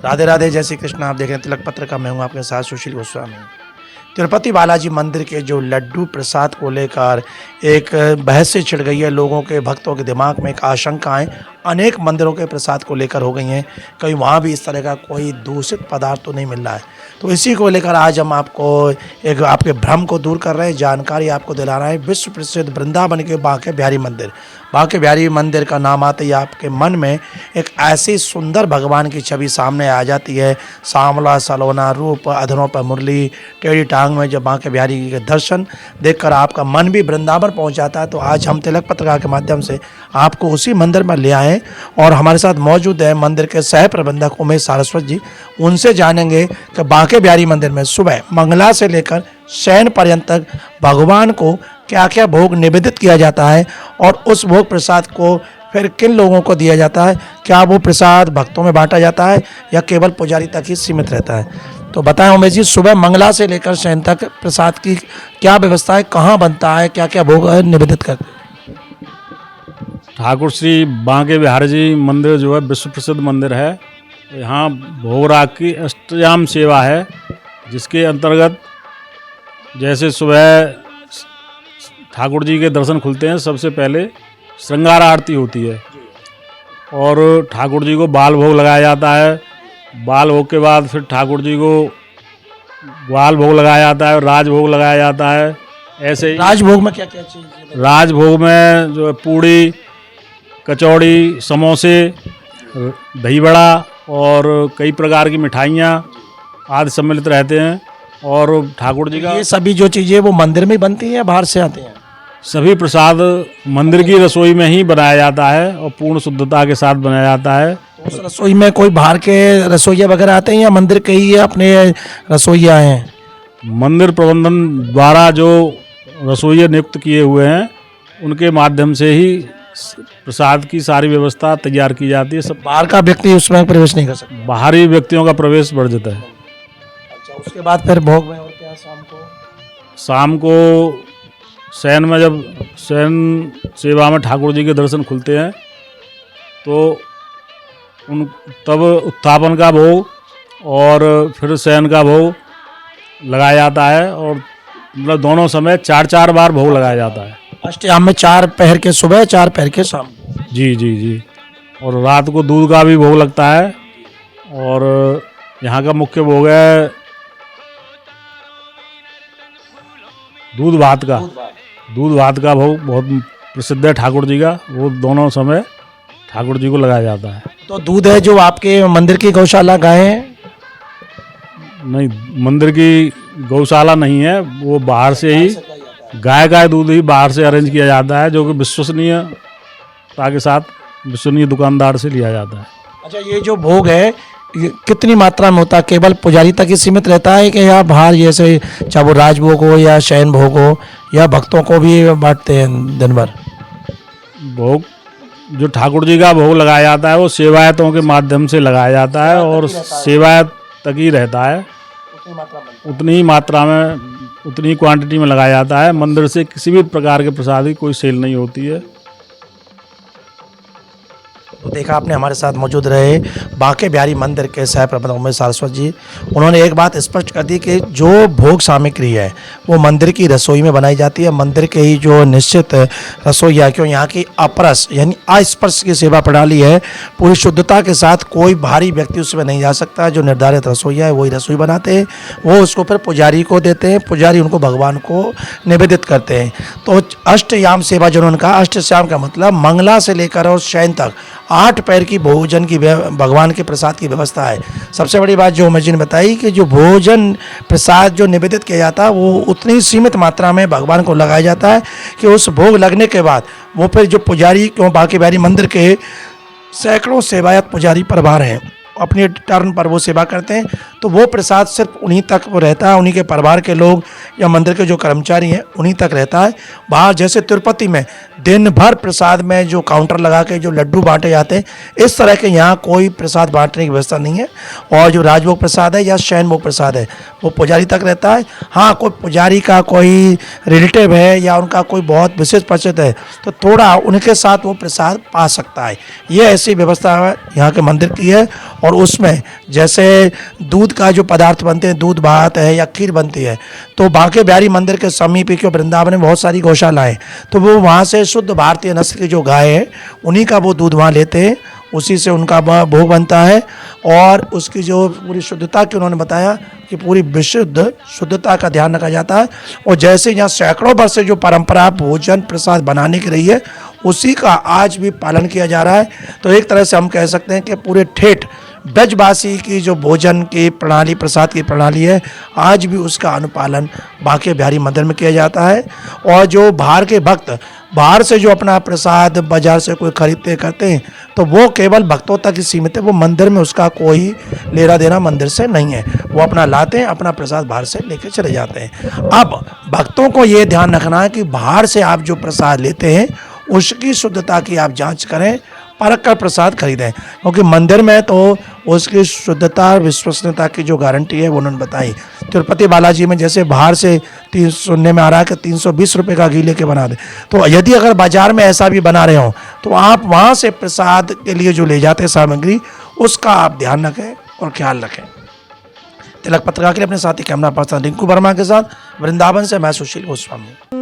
राधे राधे, जय श्री कृष्ण। आप देख रहे हैं तिलक पत्र का, मैं हूं आपके साथ सुशील गोस्वामी। तिरुपति बालाजी मंदिर के जो लड्डू प्रसाद को लेकर एक बहस से छिड़ गई है। लोगों के, भक्तों के दिमाग में एक आशंकाएं अनेक मंदिरों के प्रसाद को लेकर हो गई हैं। कहीं वहाँ भी इस तरह का कोई दूषित पदार्थ तो नहीं मिल रहा है। तो इसी को लेकर आज हम आपको एक आपके भ्रम को दूर कर रहे हैं, जानकारी आपको दिला रहे हैं। विश्व प्रसिद्ध वृंदावन के बांके बिहारी मंदिर, बांके बिहारी मंदिर का नाम आते ही आपके मन में एक ऐसी सुंदर भगवान की छवि सामने आ जाती है। सांवला सलोना रूप, अधरों पर मुरली, टेढ़ी टांग में जब बांके बिहारी के दर्शन देखकर आपका मन भी वृंदावन पहुंच जाता है। तो आज हम तिलक पत्रिका के माध्यम से आपको उसी मंदिर में ले आए और हमारे साथ मौजूद है मंदिर के सह प्रबंधक उमेश सारस्वत जी। उनसे जानेंगे कि बांके बिहारी मंदिर में सुबह मंगला से लेकर शयन पर्यंत तक भगवान को क्या क्या भोग निवेदित किया जाता है और उस भोग प्रसाद को फिर किन लोगों को दिया जाता है। क्या वो प्रसाद भक्तों में बांटा जाता है या केवल पुजारी तक ही सीमित रहता है। तो बताएं उमेश जी, सुबह मंगला से लेकर शयन तक प्रसाद की क्या व्यवस्था है, कहाँ बनता है, क्या क्या भोग निवेदित करते हैं। ठाकुर श्री बांके बिहारी जी मंदिर जो है विश्व प्रसिद्ध मंदिर है। यहाँ भोग राग की अष्टयाम सेवा है, जिसके अंतर्गत जैसे सुबह ठाकुर जी के दर्शन खुलते हैं, सबसे पहले श्रृंगार आरती होती है और ठाकुर जी को बाल भोग लगाया जाता है। बाल भोग के बाद फिर ठाकुर जी को बाल भोग लगाया जाता है और राजभोग लगाया जाता है। ऐसे ही राजभोग में क्या क्या चीज़ है? राजभोग में जो है पूड़ी, कचौड़ी, समोसे, दही बड़ा और कई प्रकार की मिठाइयाँ आदि सम्मिलित रहते हैं। और ठाकुर जी का ये सभी जो चीज़ें वो मंदिर में बनती हैं या बाहर से आते हैं? सभी प्रसाद मंदिर की रसोई में ही बनाया जाता है और पूर्ण शुद्धता के साथ बनाया जाता है। तो उस रसोई में कोई बाहर के रसोइया वगैरह आते हैं या मंदिर के ही अपने रसोइया हैं? मंदिर प्रबंधन द्वारा जो रसोइये नियुक्त किए हुए हैं, उनके माध्यम से ही प्रसाद की सारी व्यवस्था तैयार की जाती है। सब बाहर का व्यक्ति उसमें प्रवेश नहीं कर सकता। बाहरी व्यक्तियों का प्रवेश वर्जित है। अच्छा, उसके बाद फिर भोग में और क्या शाम को? शाम को शयन में, जब शयन सेवा में ठाकुर जी के दर्शन खुलते हैं तो तब उत्थापन का भोग और फिर शयन का भोग लगाया जाता है। और मतलब दोनों समय 4-4 बार भोग लगाया जाता है। अष्टयाम में 4 पहर के सुबह, 4 पहर के शाम। जी जी जी। और रात को दूध का भी भोग लगता है। और यहाँ का मुख्य भोग है दूध भात का। दूध भात का भोग बहुत प्रसिद्ध है ठाकुर जी का, वो दोनों समय ठाकुर जी को लगाया जाता है। तो दूध है जो आपके मंदिर की गौशाला गाय है? नहीं, मंदिर की गौशाला नहीं है, वो बाहर से ही गाय का दूध ही बाहर से अरेंज किया जाता है, जो कि विश्वसनीयता के साथ विश्वसनीय दुकानदार से लिया जाता है। अच्छा, ये जो भोग है ये कितनी मात्रा में होता है? केवल पुजारी तक ही सीमित रहता है कि या बाहर जैसे चाहे वो राजभोग हो या शयन भोग हो या भक्तों को भी बांटते हैं दिन भर? भोग जो ठाकुर जी का भोग लगाया जाता है वो सेवायतों के माध्यम से लगाया जाता है और सेवायत तक ही रहता है। उतनी ही मात्रा में, उतनी क्वांटिटी में लगाया जाता है। मंदिर से किसी भी प्रकार के प्रसाद की कोई सेल नहीं होती है। तो देखा आपने, हमारे साथ मौजूद रहे बांके बिहारी मंदिर के सह प्रबंधक उमेश सारस्वत जी। उन्होंने एक बात स्पष्ट कर दी कि जो भोग सामग्री है वो मंदिर की रसोई में बनाई जाती है। मंदिर के ही जो निश्चित रसोईया, क्यों यहाँ की अपरस यानी अस्पर्श की सेवा प्रणाली है, पूरी शुद्धता के साथ कोई बाहरी व्यक्ति उसमें नहीं जा सकता। जो निर्धारित रसोईया है वही रसोई बनाते हैं, वो उसको फिर पुजारी को देते हैं, पुजारी उनको भगवान को निवेदित करते हैं। तो अष्टयाम सेवा जो उन्होंने कहा, अष्टयाम का मतलब मंगला से लेकर और शयन तक 8 पैर की भोजन की भगवान के प्रसाद की व्यवस्था है। सबसे बड़ी बात जो उमेश जी ने बताई कि जो भोजन प्रसाद जो निवेदित किया जाता है वो उतनी सीमित मात्रा में भगवान को लगाया जाता है कि उस भोग लगने के बाद वो फिर जो पुजारी, क्यों बांके बिहारी मंदिर के सैकड़ों सेवायत पुजारी परिवार हैं, अपने टर्न पर वो सेवा करते हैं। तो वो प्रसाद सिर्फ उन्हीं तक वो रहता है, उन्हीं के परिवार के लोग या मंदिर के जो कर्मचारी हैं उन्हीं तक रहता है। बाहर जैसे तिरुपति में दिन भर प्रसाद में जो काउंटर लगा के जो लड्डू बांटे जाते हैं, इस तरह के यहाँ कोई प्रसाद बांटने की व्यवस्था नहीं है। और जो राजभोग प्रसाद है या शयन भोग प्रसाद है वो पुजारी तक रहता है। हाँ, कोई पुजारी का कोई रिलेटिव है या उनका कोई बहुत विशेष परिचित है तो थोड़ा उनके साथ वो प्रसाद पा सकता है। ये ऐसी व्यवस्था यहाँ के मंदिर की है। और उसमें जैसे दूध का जो पदार्थ बनते हैं, दूध भात है या खीर बनती है, तो बांके बिहारी मंदिर के समीप के वृंदावन में बहुत सारी गौशालाएं, तो वो वहाँ से शुद्ध भारतीय नस्ल की जो गाय है उन्हीं का वो दूध वहाँ लेते हैं, उसी से उनका भोग बनता है। और उसकी जो पूरी शुद्धता की उन्होंने बताया कि पूरी विशुद्ध शुद्धता का ध्यान रखा जाता है। और जैसे यहाँ सैकड़ों वर्ष से जो परंपरा भोजन प्रसाद बनाने की रही है उसी का आज भी पालन किया जा रहा है। तो एक तरह से हम कह सकते हैं कि पूरे ठेठ ब्रजवासी की जो भोजन की प्रणाली, प्रसाद की प्रणाली है, आज भी उसका अनुपालन बांके बिहारी मंदिर में किया जाता है। और जो बाहर के भक्त बाहर से जो अपना प्रसाद बाजार से कोई खरीदते करते हैं तो वो केवल भक्तों तक ही सीमित है, वो मंदिर में उसका कोई लेना देना मंदिर से नहीं है। वो अपना लाते हैं, अपना प्रसाद बाहर से लेके चले जाते हैं। अब भक्तों को ये ध्यान रखना है कि बाहर से आप जो प्रसाद लेते हैं उसकी शुद्धता की आप जांच करें, परख कर प्रसाद खरीदें, क्योंकि मंदिर में तो उसकी शुद्धता और विश्वसनीयता की जो गारंटी है वो उन्होंने बताई। तिरुपति बालाजी में जैसे बाहर से सुनने में आ रहा है कि 320 रुपये का घी लेके बना दे, तो यदि अगर बाजार में ऐसा भी बना रहे हो तो आप वहाँ से प्रसाद के लिए जो ले जाते हैं सामग्री, उसका आप ध्यान रखें और ख्याल रखें। तिलक पत्रिका के लिए अपने साथी कैमरा पर्सन रिंकू वर्मा के साथ वृंदावन से मैं सुशील गोस्वामी।